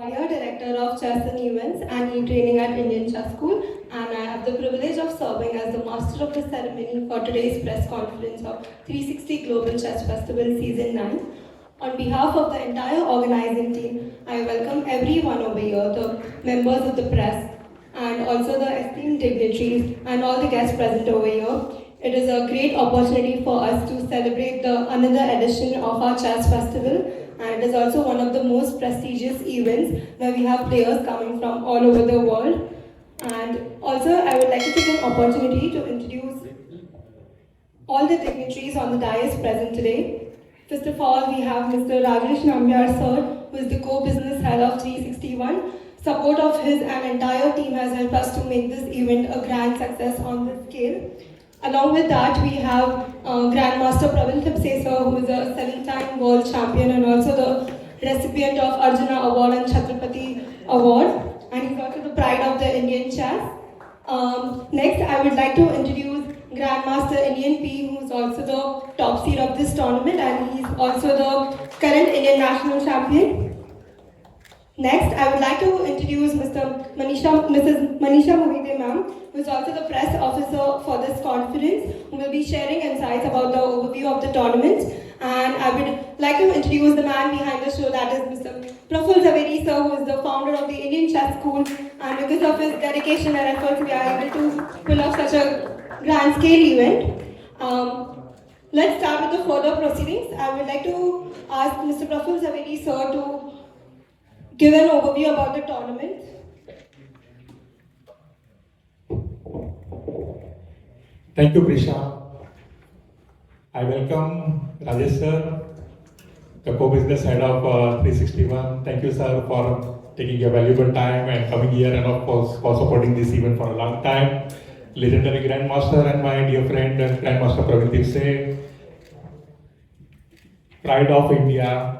Divya, Director of Chess and Events and E-Training at Indian Chess School, and I have the privilege of serving as the Master of the Ceremony for today's press conference of 360 Global Chess Festival Season 9. On behalf of the entire organizing team, I welcome everyone over here, the members of the press, and also the esteemed dignitaries and all the guests present over here. It is a great opportunity for us to celebrate another edition of our chess festival, and it is also one of the most prestigious events where we have players coming from all over the world. And also, I would like to take an opportunity to introduce all the dignitaries on the dais present today. First of all, we have Mr. Rajesh Nambiar sir, who is the co-business head of 361. Support of his and entire team has helped us to make this event a grand success on this scale. Along with that, we have Grandmaster Pranav sir, who is a 7-time world champion and also the recipient of Arjuna Award and Chhatrapati Award. And he's also the pride of the Indian chess. Next, I would like to introduce Grandmaster Iniyan Pa, who is also the top seed of this tournament, and he's also the current Indian national champion. Next, I would like to introduce Mrs. Manisha Mohite ma'am, who is also the press officer for this conference, who will be sharing insights about the overview of the tournament. And I would like to introduce the man behind the show, that is Mr. Praful Zaveri sir, who is the founder of the Indian Chess School. And because of his dedication and efforts, we are able to pull off such a grand scale event. Let's start with the further proceedings. I would like to ask Mr. Praful Zaveri sir to give an overview about the tournament. Thank you, Prisha. I welcome Rajesh sir, the co-business head of 361. Thank you, sir, for taking your valuable time and coming here, and of course for supporting this event for a long time. Legendary Grandmaster and my dear friend Grandmaster Praggnanandhaa, pride of India,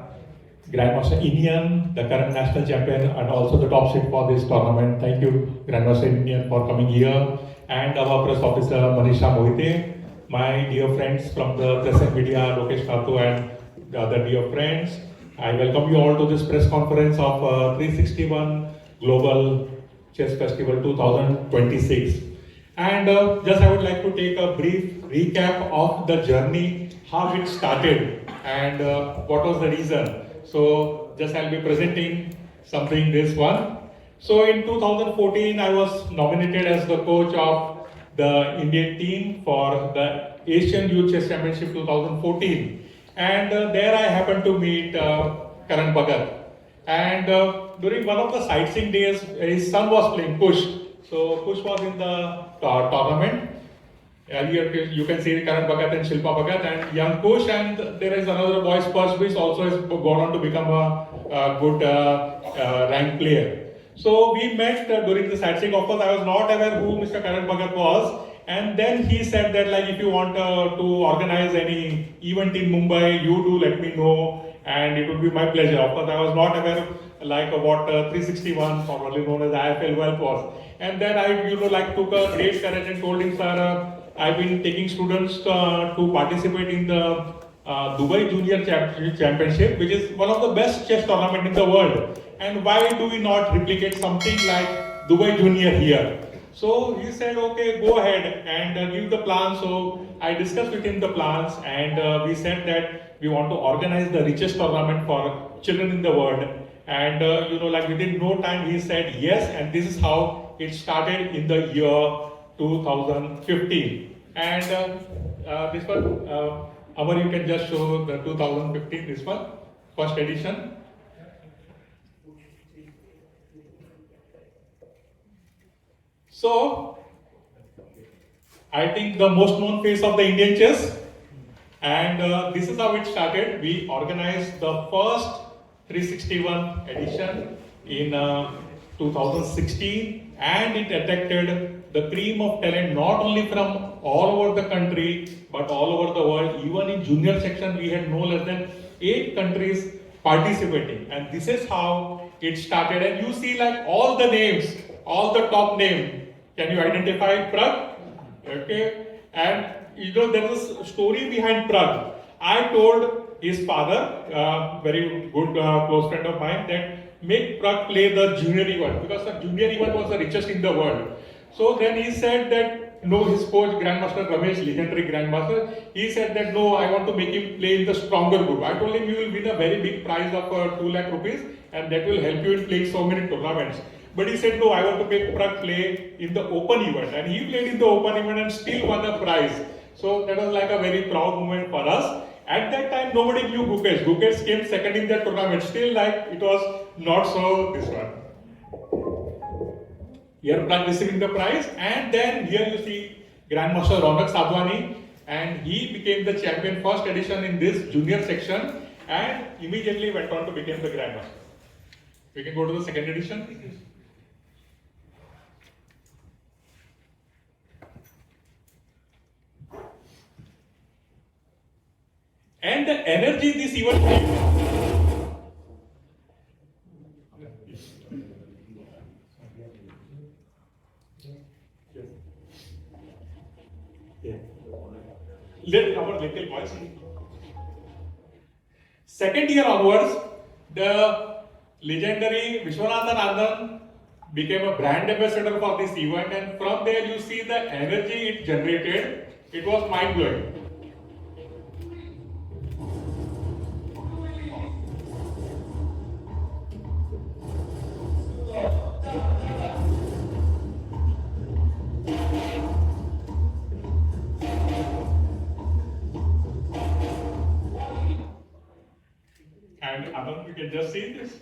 Grandmaster Iniyan, the current national champion and also the top seed for this tournament. Thank you, Grandmaster Iniyan, for coming here. And our press officer, Manisha Mohite, my dear friends from the press and media, Gukesh and the other dear friends. I welcome you all to this press conference of 361 Global Chess Festival 2026. And just I would like to take a brief recap of the journey, how it started and what was the reason. So just I'll be presenting something this one. So in 2014, I was nominated as the coach of the Indian team for the Asian Youth Chess Championship 2014. And there I happened to meet Karan Bhagat. And during one of the sightseeing days, his son was playing Kush. So Kush was in the tournament. Here you can see Karan Bhagat and Shilpa Bhagat and young Kush, and there is another boy, Spurs, which also has gone on to become a good ranked player. So we met during the sightseeing. Of course, I was not aware who Mr. Karan Bhagat was, and then he said that like if you want to organize any event in Mumbai, you do let me know, and it would be my pleasure. Of course, I was not aware like what 361, formerly known as IFL Wealth was, and then I took a great courage and told him, sir, I've been taking students to participate in the Dubai Junior Championship, which is one of the best chess tournament in the world. And why do we not replicate something like Dubai Junior here? So he said, okay, go ahead and give the plan. So I discussed with him the plans, and we said that we want to organize the richest tournament for children in the world. And within no time he said yes, and this is how it started in the year 2015. And this one, Amar, you can just show the 2015, this one, first edition. So, I think the most known face of the Indian chess, and this is how it started. We organized the first 361 edition in 2016, and it attracted the cream of talent, not only from all over the country, but all over the world. Even in junior section, we had no less than 8 countries participating. And this is how it started. And you see like all the names, all the top names. Can you identify Prag? Okay. And there is a story behind Prag. I told his father, very good close friend of mine, that make Prag play the junior event because the junior event was the richest in the world. So then he said that no, his coach Grandmaster Ramesh, legendary Grandmaster, he said that no, I want to make him play in the stronger group. I told him you will win a very big prize of 2 lakh rupees and that will help you in playing so many tournaments. But he said no, I want to make Prag play in the open event, and he played in the open event and still won a prize. So that was like a very proud moment for us. At that time, nobody knew Gukesh. Gukesh came second in the tournament. Still, like it was not so this one. Here Prag receiving the prize, and then here you see Grandmaster Ronak Sadhwani, and he became the champion first edition in this junior section, and immediately went on to become the Grandmaster. We can go to the second edition. And the energy this event gave. Let our little voice. Second year onwards, the legendary Vishwanathan Anand became a brand ambassador for this event, and from there you see the energy it generated. It was mind blowing. And Anand, you can just see this.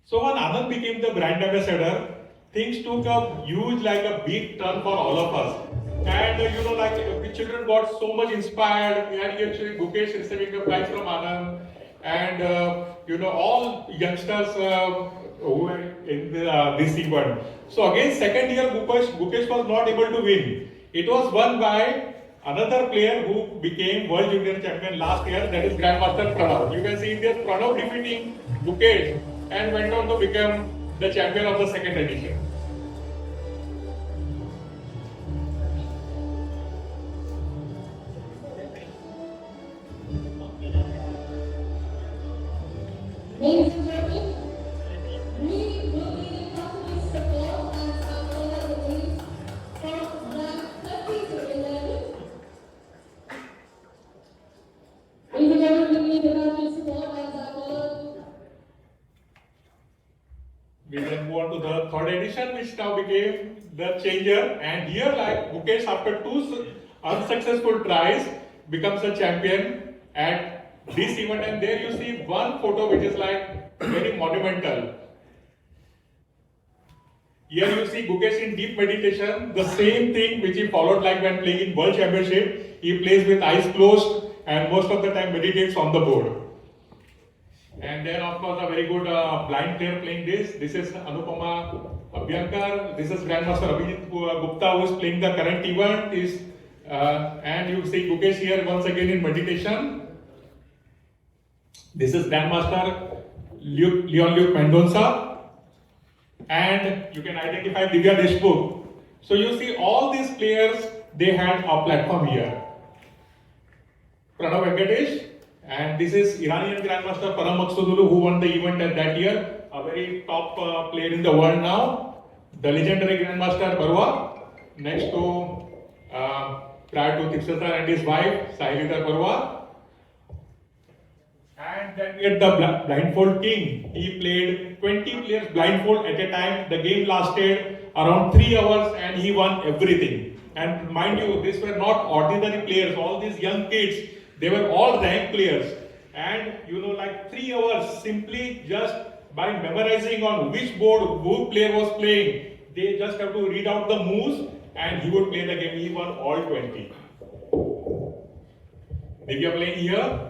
So when Anand became the brand ambassador, things took a huge, like a big turn for all of us. And like the children got so much inspired. And actually Gukesh receiving the prize from Anand, and all youngsters who were in this event. So again, second year Gukesh was not able to win. It was won by another player who became World Junior Champion last year, that is Grandmaster Pranav. You can see this Pranav defeating Gukesh and went on to become the champion of the second edition. Ladies and gentlemen, we will be possibly support and our release from rank 30 to 11. Ladies and gentlemen, we need the country support and our. We then move on to the third edition, which now became the changer. And here, like Gukesh, after 2 unsuccessful tries, becomes a champion at this event. And there you see one photo which is like very monumental. Here you see Gukesh in deep meditation, the same thing which he followed like when playing in World Championship. He plays with eyes closed and most of the time meditates on the board. And then of course a very good blind player playing this. This is Anupama Abhyankar. This is Grandmaster Abhijeet Gupta, who is playing the current event. And you see Gukesh here once again in meditation. This is Grandmaster Leon Mendonça. And you can identify Divya Deshmukh. So you see all these players, they had a platform here. Pranav Venkatesh. And this is Iranian Grandmaster Pranav, who won the event at that year, a very top player in the world now. The legendary Grandmaster Barwa, next to prior to Tipsata and his wife, Sahilita Barwa. And then we had the blindfold king. He played 20 players blindfold at a time. The game lasted around 3 hours and he won everything. And mind you, these were not ordinary players. All these young kids, they were all ranked players. And like 3 hours simply just by memorizing on which board who player was playing. They just have to read out the moves and he would play the game. He won all 20. Divya playing here.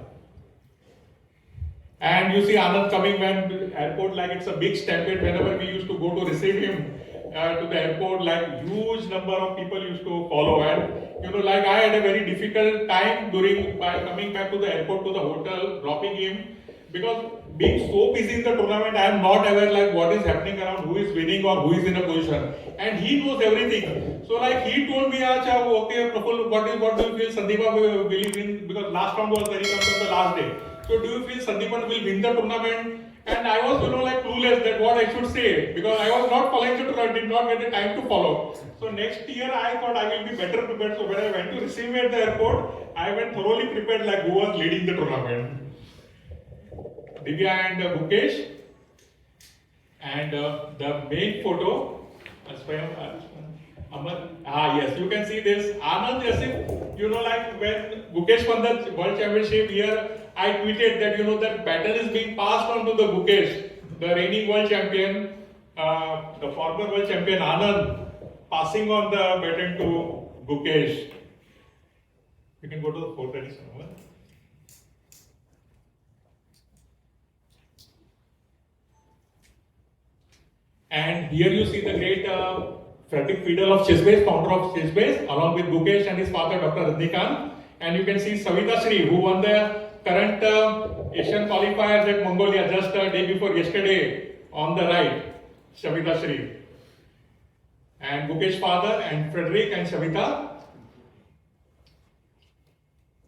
And you see Anand coming when airport, like it's a big stampede. Whenever we used to go to receive him to the airport, like huge number of people used to follow. And like I had a very difficult time by coming back to the airport to the hotel, dropping him. because being so busy in the tournament, I am not aware like what is happening around, who is winning or who is in a position, and he knows everything. So like he told me, "Acha, okay, Praful, what do you feel Sandeepa will win?" Because last round was very much on the last day. So do you feel Sandeepan will win the tournament? And I was, like clueless that what I should say because I was not following the tournament, did not get the time to follow. So next year I thought I will be better prepared. So when I went to receive me at the airport, I went thoroughly prepared like who was leading the tournament. Divya and Gukesh. And the main photo, yes, you can see this. Anand, as if, like when Gukesh won the World Championship here, I tweeted that, that baton is being passed on to the Gukesh, the reigning World Champion, the former World Champion Anand, passing on the baton to Gukesh. You can go to the photo edition. And here you see the great Frederick Fiedel of Chessbase, founder of Chessbase, along with Gukesh and his father, Dr. Rajnikant. And you can see Savita Sri, who won the current Asian qualifiers at Mongolia just a day before yesterday on the right, Savita Sri. And Gukesh's father and Frederick and Savita.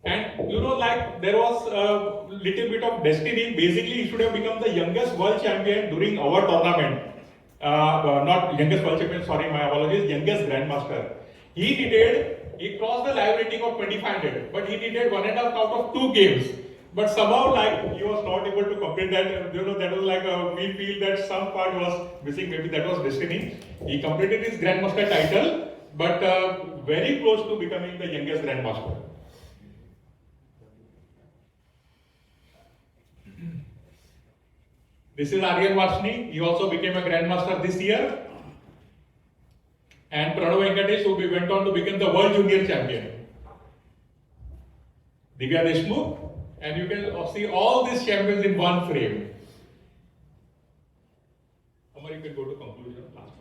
And like there was a little bit of destiny. Basically, he should have become the youngest world champion during our tournament. Not youngest world champion, sorry, my apologies, youngest grandmaster. He crossed the live rating of 2500, but he needed 1.5 out of 2 games. But somehow, like, he was not able to complete that. That was like, we feel that some part was missing, maybe that was destiny. He completed his grandmaster title, but very close to becoming the youngest grandmaster. This is Aryan Varshney. He also became a grandmaster this year. And Pranav Venkatesh, who went on to become the world junior champion. Divya Deshmukh. And you can see all these champions in one frame. Amar, you can go to conclusion. Last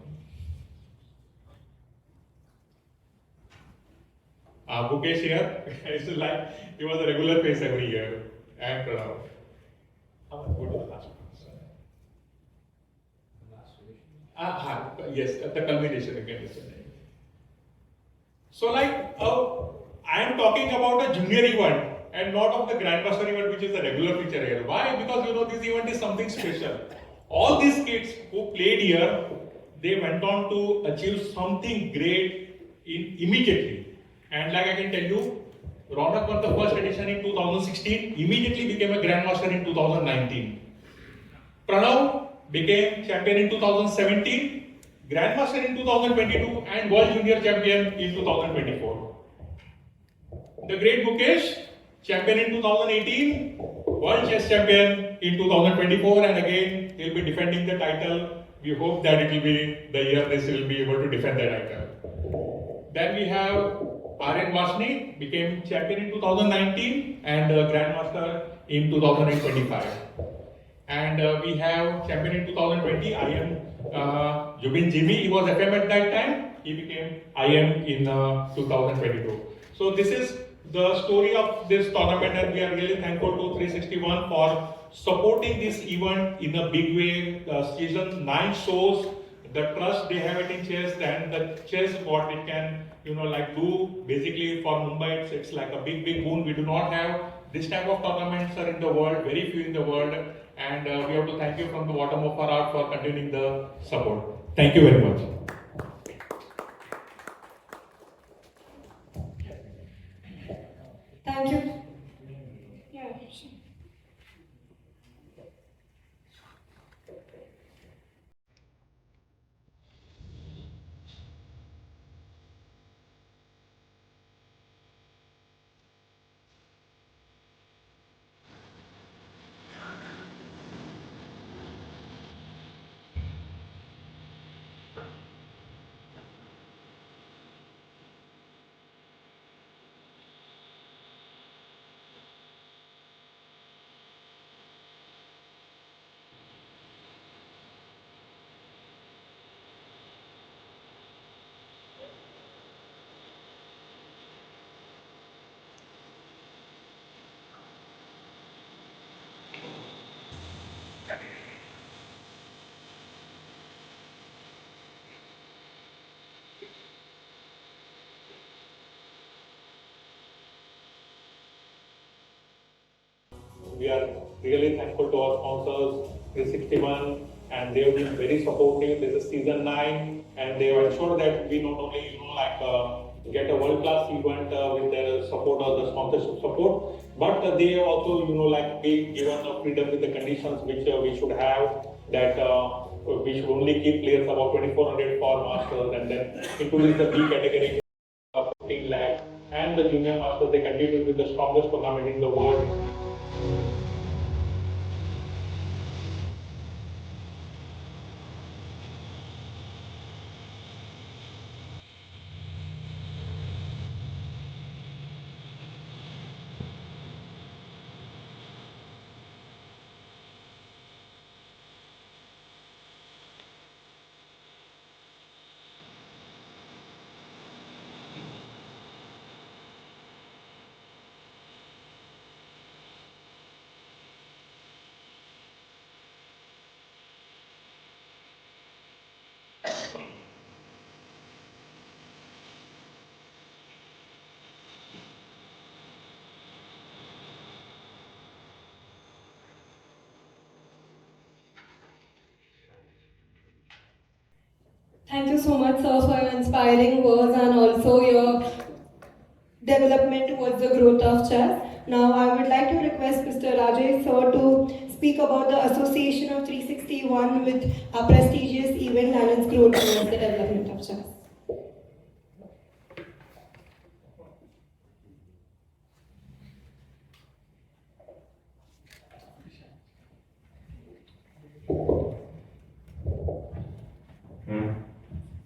one. Gukesh here. It's like he was a regular face every year. And Pranav. Amar, go to the last one. Yes, the culmination again. So like, I am talking about a junior event and not of the grandmaster event, which is the regular feature here. Why? Because this event is something special. All these kids who played here, they went on to achieve something great immediately. And like I can tell you, Ronak won the first edition in 2016, immediately became a grandmaster in 2019. Pranav became champion in 2017, grandmaster in 2022, and world junior champion in 2024. The great Gukesh, champion in 2018, world chess champion in 2024, and again he'll be defending the title. We hope that it will be the year this will be able to defend the title. Then we have Aryan Varshney, became champion in 2019 and grandmaster in 2025. And we have champion in 2020, IM Jubin Jimmy. He was FM at that time. He became IM in 2022. So this is the story of this tournament, and we are really thankful to 361 for supporting this event in a big way. Season 9 shows the trust they have it in chess and the chess what it can do. Basically for Mumbai, it's like a big boon. We do not have this type of tournaments are in the world, very few in the world. And we have to thank you from the bottom of our heart for continuing the support. Thank you very much. Thank you. Yeah, sure. we are really thankful to our sponsors, 361, and they have been very supportive. This is season 9, and they have ensured that we not only, get a world-class event with their support or the sponsorship support, but they have also, be given the freedom with the conditions which we should have, that we should only keep players about 2400 for masters, and then including the B category, 15 lakh, and the junior masters, they continue with the strongest tournament in the world. Thank you so much, sir, for your inspiring words and also your development towards the growth of chess. Now, I would like to request Mr. Rajesh, sir, to speak about the association of 361 with a prestigious event and its growth towards the development of chess.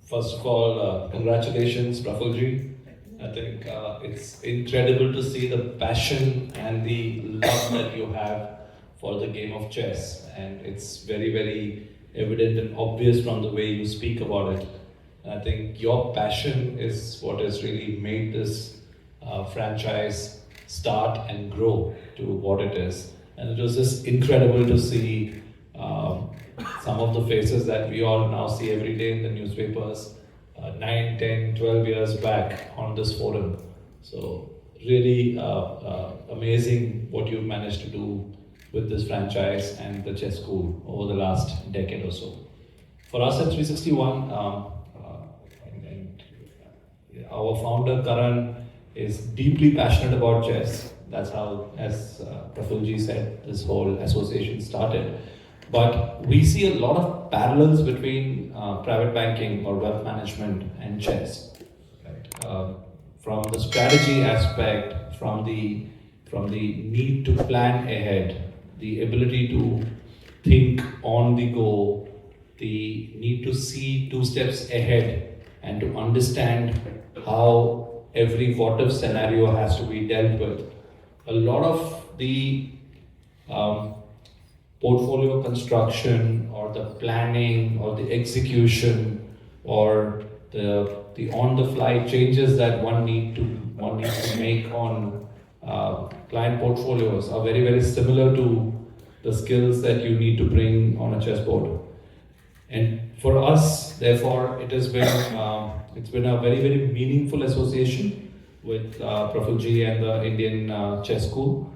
First of all, congratulations, Prafulji. I think it's incredible to see the passion and the love that you have for the game of chess, and it's very, very evident and obvious from the way you speak about it. And I think your passion is what has really made this franchise start and grow to what it is. And it was just incredible to see some of the faces that we all now see every day in the newspapers 9, 10, 12 years back on this forum. So really amazing what you've managed to do with this franchise and the chess school over the last decade or so. For us at 361, our founder Karan is deeply passionate about chess. That's how, as Prafulji said, this whole association started. But we see a lot of parallels between private banking or wealth management and chess. Right? From the strategy aspect, from the need to plan ahead, the ability to think on the go, the need to see 2 steps ahead and to understand how every what-if scenario has to be dealt with. A lot of the portfolio construction or the planning or the execution or the on-the-fly changes that one needs to make on client portfolios are very, very similar to the skills that you need to bring on a chessboard. And for us, therefore, it's been a very, very meaningful association with Prafulji and the Indian Chess School.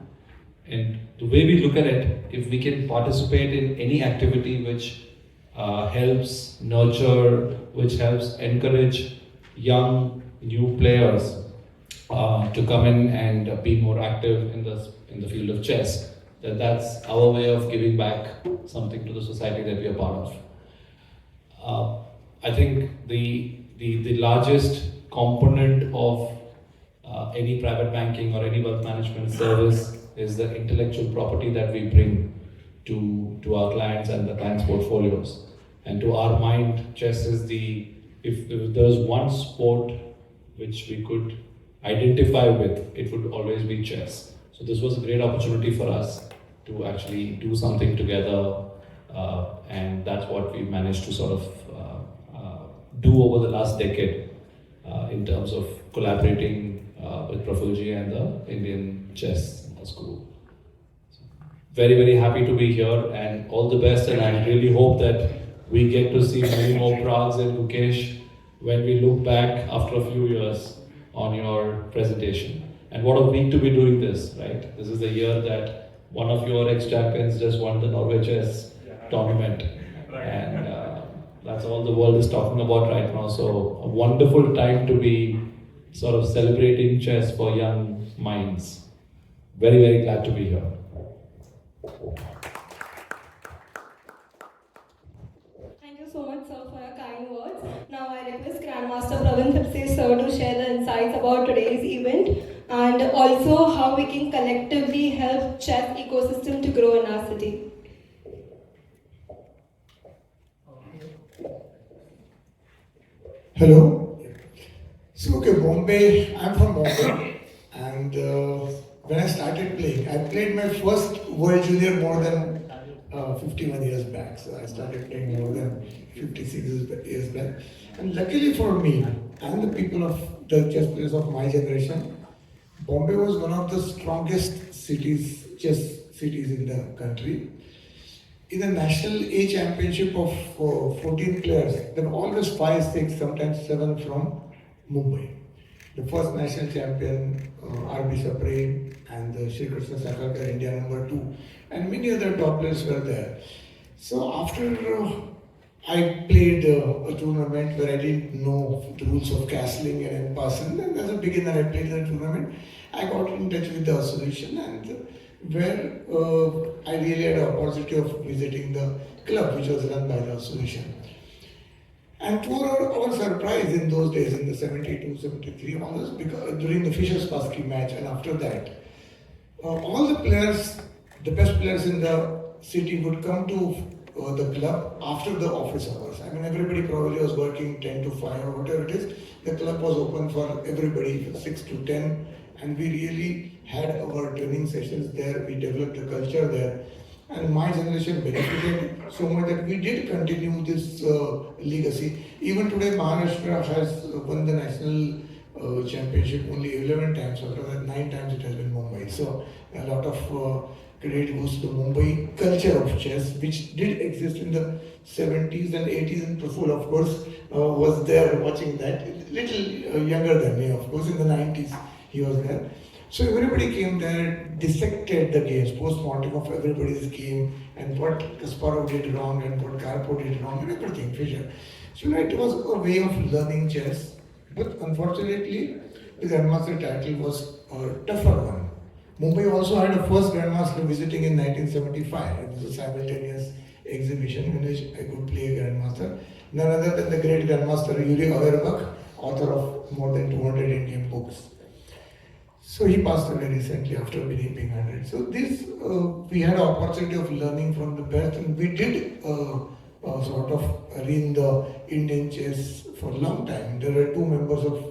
And the way we look at it, if we can participate in any activity which helps nurture, which helps encourage young new players to come in and be more active in the field of chess, then that's our way of giving back something to the society that we are part of. I think the largest component of any private banking or any wealth management service is the intellectual property that we bring to our clients and the clients' portfolios. And to our mind, chess is if there's one sport which we could identify with, it would always be chess. So this was a great opportunity for us to actually do something together, and that's what we managed to sort of do over the last decade in terms of collaborating with Prafulji and the Indian Chess School. So, very, very happy to be here and all the best, and I really hope that we get to see many more Prags and Gukesh when we look back after a few years on your presentation. And what a week to be doing this, right? This is the year that one of your ex-champions just won the Norway chess tournament. And that's all the world is talking about right now. So a wonderful time to be sort of celebrating chess for young minds. Very, very glad to be here. Thank you so much, sir, for your kind words. Now I request Grandmaster Pranav sir to share the insights about today's event and also how we can collectively help chess ecosystem to grow in our city. Hello. So, okay, Bombay, I'm from Bombay, and when I started playing, I played my first World Junior more than 51 years back. So I started playing more than 56 years back. And luckily for me and the people of the chess players of my generation, Bombay was one of the strongest cities, chess cities in the country. In the national A championship of 14 players, there were always 5, 6, sometimes 7 from Mumbai. The first national champion, R.B. Sapre, and Shri Krishna Sankalp, India number 2, and many other top players were there. So after I played a tournament where I didn't know the rules of castling and in person, and as a beginner I played in the tournament, I got in touch with the association, and where I really had an opportunity of visiting the club which was run by the association. And to our surprise in those days, in the 72, 73, almost because during the Fischer-Spassky match and after that, all the players, the best players in the city would come to the club after the office hours. I mean, everybody probably was working 10 to 5 or whatever it is. The club was open for everybody from 6 to 10, and we really had our training sessions there. We developed a culture there. And my generation benefited so much that we did continue this legacy. Even today, Maharashtra has won the national championship only 11 times. After that, 9 times it has been Mumbai. So a lot of credit goes to the Mumbai culture of chess, which did exist in the 70s and 80s. And Praful, of course, was there watching that. Little younger than me, of course. In the 90s, he was there. So everybody came there, dissected the games, post-mortem of everybody's game, and what Kasparov did wrong and what Karpov did wrong, and everything, Fischer. So it was a way of learning chess, but unfortunately, the Grandmaster title was a tougher one. Mumbai also had a first Grandmaster visiting in 1975. It was a simultaneous exhibition in which I could play a Grandmaster. None other than the great Grandmaster Yuri Auerbach, author of more than 200 Indian books. So he passed away recently after being 100. So this, we had an opportunity of learning from the best, and we did sort of reign the Indian chess for a long time. There were 2 members of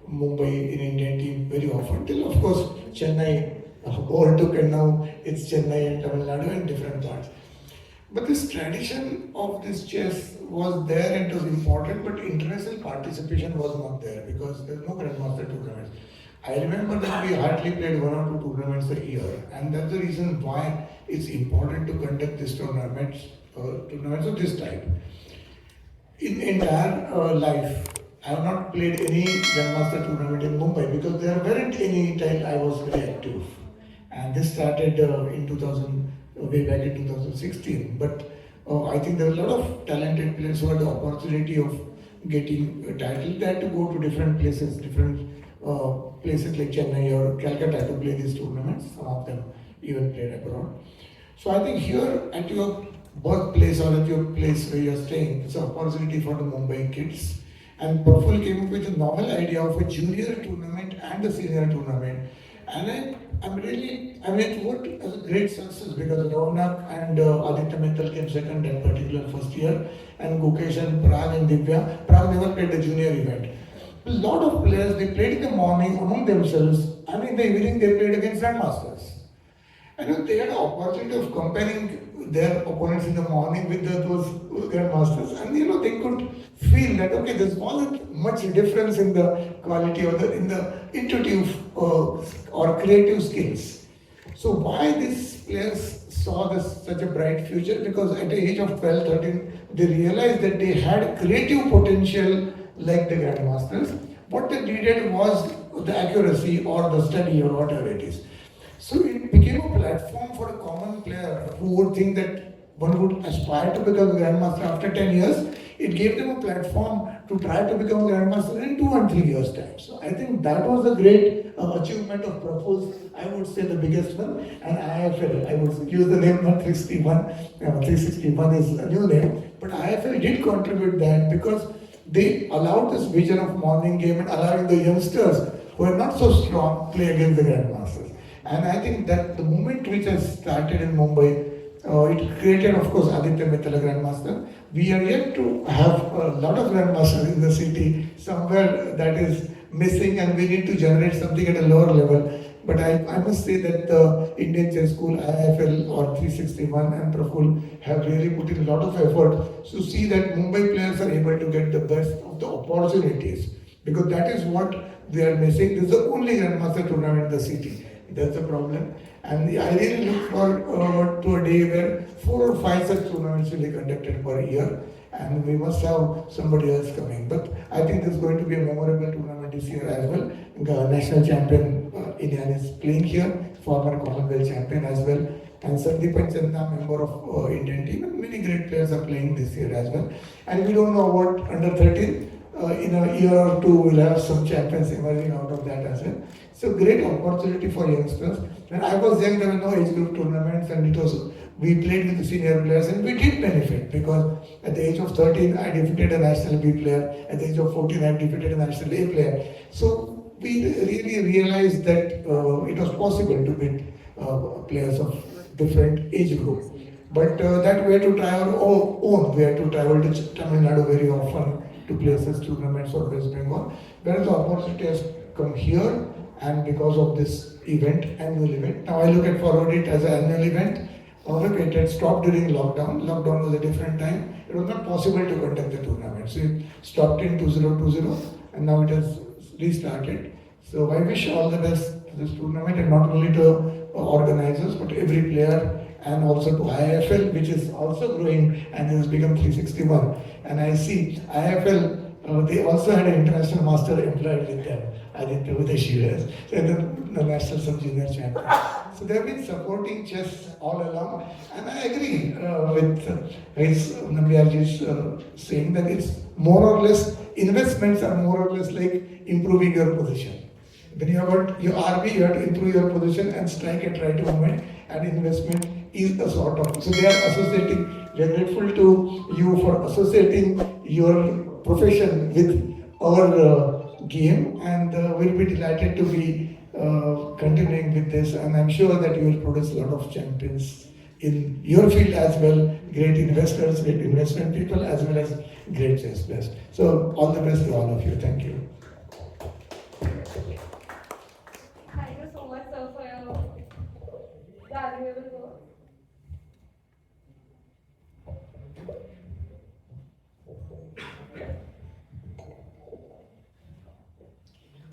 Mumbai in Indian team very often, till of course Chennai overtook, and now it's Chennai and Tamil Nadu and different parts. But this tradition of this chess was there and it was important, but international participation was not there because there's no Grandmaster tournaments. I remember that we hardly played 1 or 2 tournaments a year, and that's the reason why it's important to conduct these tournaments of this type. In entire life, I have not played any Grandmaster tournament in Mumbai because there weren't any time I was very active. And this started in 2000, way back in 2016. But I think there were a lot of talented players who had the opportunity of getting a title. They had to go to different places, places like Chennai or Calcutta to play these tournaments. Some of them even played abroad. So I think here at your birthplace or at your place where you're staying, it's an opportunity for the Mumbai kids. And Praful came up with a novel idea of a junior tournament and a senior tournament. And it worked as a great success because Raunak and Aditya Mittal came second that particular first year, and Gukesh and Pragg and Divya. Pragg never played the junior event. A lot of players, they played in the morning among themselves, and in the evening they played against Grandmasters. And they had an opportunity of comparing their opponents in the morning with those Grandmasters, and they could feel that okay, there wasn't much difference in the quality or in the intuitive or creative skills. So why these players saw such a bright future? Because at the age of 12, 13, they realized that they had creative potential like the Grandmasters. What they needed was the accuracy or the study or whatever it is. So it became a platform for a common player who would think that one would aspire to become a grandmaster after 10 years. It gave them a platform to try to become a grandmaster in 2 and 3 years' time. So I think that was a great achievement of Prabhu's, I would say the biggest one. And IFL, I would use the name not 361, 361 is a new name, but IFL did contribute that because they allowed this vision of morning game and allowing the youngsters who are not so strong play against the grandmasters. And I think that the movement which has started in Mumbai, it created, of course, Aditya Mittal, Grandmaster. We are yet to have a lot of Grandmasters in the city, somewhere that is missing, and we need to generate something at a lower level. But I must say that the Indian Chess School, IFL or 361 and Praful have really put in a lot of effort to see that Mumbai players are able to get the best of the opportunities. Because that is what they are missing. This is the only Grandmaster tournament in the city. That's the problem. And I really look forward to a day where 4 or 5 such tournaments will be conducted per year. And we must have somebody else coming. But I think there's going to be a memorable tournament this year as well. The national champion Iniyan is playing here, former Commonwealth champion as well. And Sandeep Chanda, member of Indian team, and many great players are playing this year as well. And we don't know what under 13. In a year or two, we'll have some champions emerging out of that as well. So great opportunity for youngsters. When I was young, there were no age group tournaments, and we played with the senior players, and we did benefit because at the age of 13, I defeated a national B player. At the age of 14, I defeated a national A player. So we really realized that it was possible to beat players of different age groups. But that we had to try our own. We had to travel to Tamil Nadu very often to play such tournaments or West Bengal. Whereas the opportunity has come here, and because of this event, annual event. Now I look at forward it as an annual event. Look, it had stopped during lockdown. Lockdown was a different time. It was not possible to conduct the tournament. So it stopped in 2020 and now it has restarted. So I wish all the best to this tournament, and not only to organizers but every player, and also to IFL, which is also growing and has become 361. And I see IFL, they also had an international master employed with them, Aditya Mittal, and the national sub-junior champion. So they have been supporting chess all along, and I agree with his Nambiarji's saying that it's more or less, investments are more or less like improving your position. When you have got your RB, you have to improve your position and strike at right moment, and investment is a sort of, so they are associating. We are grateful to you for associating your profession with our game, and we'll be delighted to be continuing with this, and I'm sure that you will produce a lot of champions in your field as well, great investors, great investment people, as well as great chess players. So all the best to all of you. Thank you. Thank you so much, sir, for your valuable work.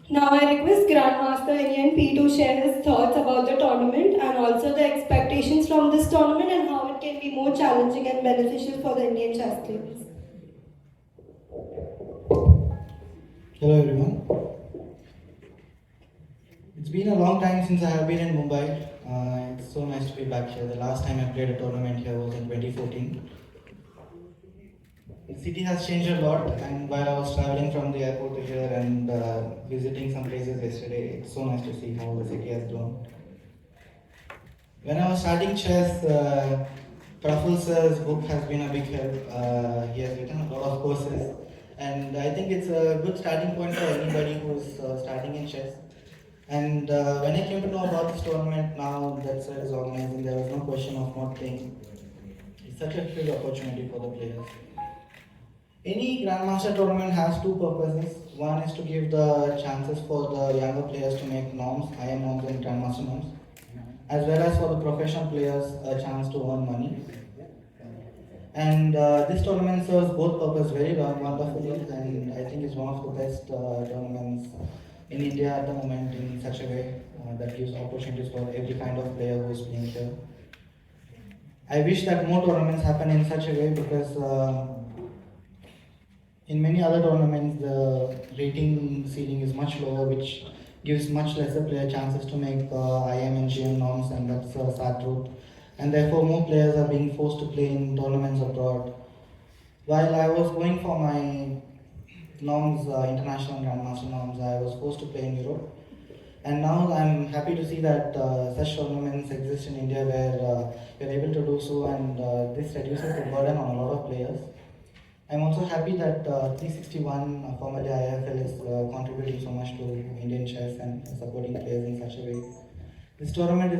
Now I request Grandmaster Iniyan Pa to share his thoughts about the tournament and also the expectations from this tournament and how it can be more challenging and beneficial for the Indian chess players. Hello everyone. It's been a long time since I have been in Mumbai. It's so nice to be back here. The last time I played a tournament here was in 2014. The city has changed a lot, and while I was traveling from the airport to here and visiting some places yesterday, it's so nice to see how the city has grown. When I was starting chess, Praful sir's book has been a big help. He has written a lot of courses, and I think it's a good starting point for anybody who's starting in chess. And when I came to know about this tournament now that sir is organizing, there was no question of not playing. It's such a huge opportunity for the players. Any Grandmaster tournament has two purposes. One is to give the chances for the younger players to make norms, higher norms and Grandmaster norms, as well as for the professional players a chance to earn money. And this tournament serves both purposes very wonderfully, and I think it's one of the best tournaments in India at the moment in such a way that gives opportunities for every kind of player who is playing here. I wish that more tournaments happen in such a way because in many other tournaments the rating ceiling is much lower, which gives much lesser player chances to make IM and GM norms, and that's a sad truth. And therefore, more players are being forced to play in tournaments abroad. While I was going for my norms, international grandmaster norms, I was forced to play in Europe. And now I'm happy to see that such tournaments exist in India where we're able to do so, and this reduces the burden on a lot of players. I'm also happy that 361, formerly IFL, is contributing so much to Indian chess and supporting players in such a way. This tournament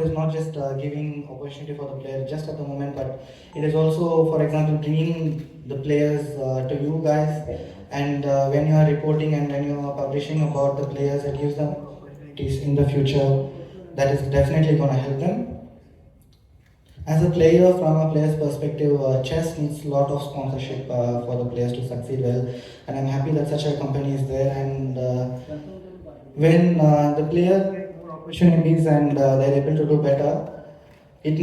is not just giving opportunity for the player just at the moment, but it is also, for example, bringing the players to you guys. And when you are reporting and when you are publishing about the players, it gives them opportunities in the future that is definitely going to help them. As a player, from a player's perspective, chess needs a lot of sponsorship for the players to succeed well, and I'm happy that such a company is there. And when the players get more opportunities and they're able to do better, it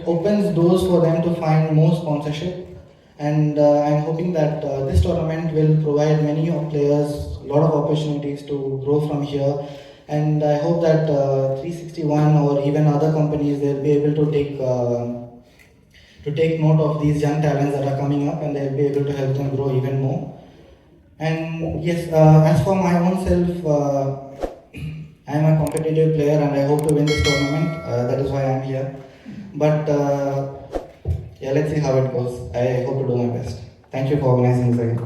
opens doors for them to find more sponsorship. And I'm hoping that this tournament will provide many players a lot of opportunities to grow from here. And I hope that 361 or even other companies, they'll be able to take note of these young talents that are coming up, and they'll be able to help them grow even more. And yes, as for my own self, I am a competitive player and I hope to win this tournament. That is why I am here. But yeah, let's see how it goes. I hope to do my best. Thank you for organizing this again.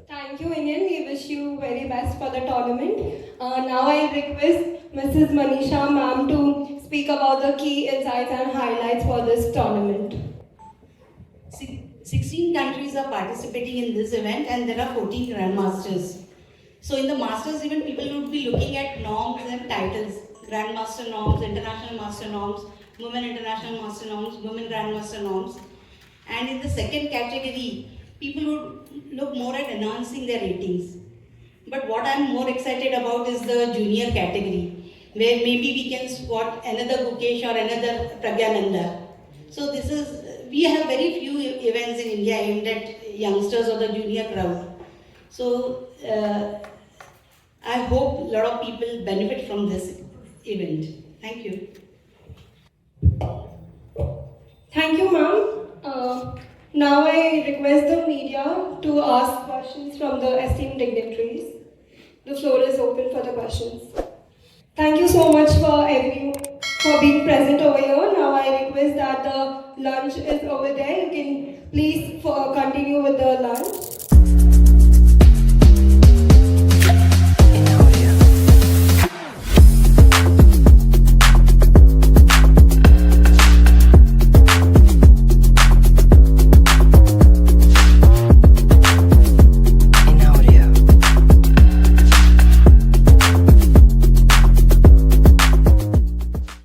Thank you, Iniyan. We wish you very best for the tournament. Now I request Mrs. Manisha ma'am to speak about the key insights and highlights for this tournament. 16 countries are participating in this event, and there are 14 Grandmasters. So in the Masters event, people would be looking at norms and titles. Grandmaster norms, International Master norms, Women International Master norms, Women Grandmaster norms. And in the second category, people would look more at enhancing their ratings. But what I'm more excited about is the junior category, where maybe we can spot another Gukesh or another Praggnanandhaa. So we have very few events in India aimed at youngsters or the junior crowd. So I hope a lot of people benefit from this event. Thank you. Thank you, ma'am. Now I request the media to ask questions from the esteemed dignitaries. The floor is open for the questions. Thank you so much for everyone for being present over here. Now I request that the lunch is over there. You can please continue with the lunch.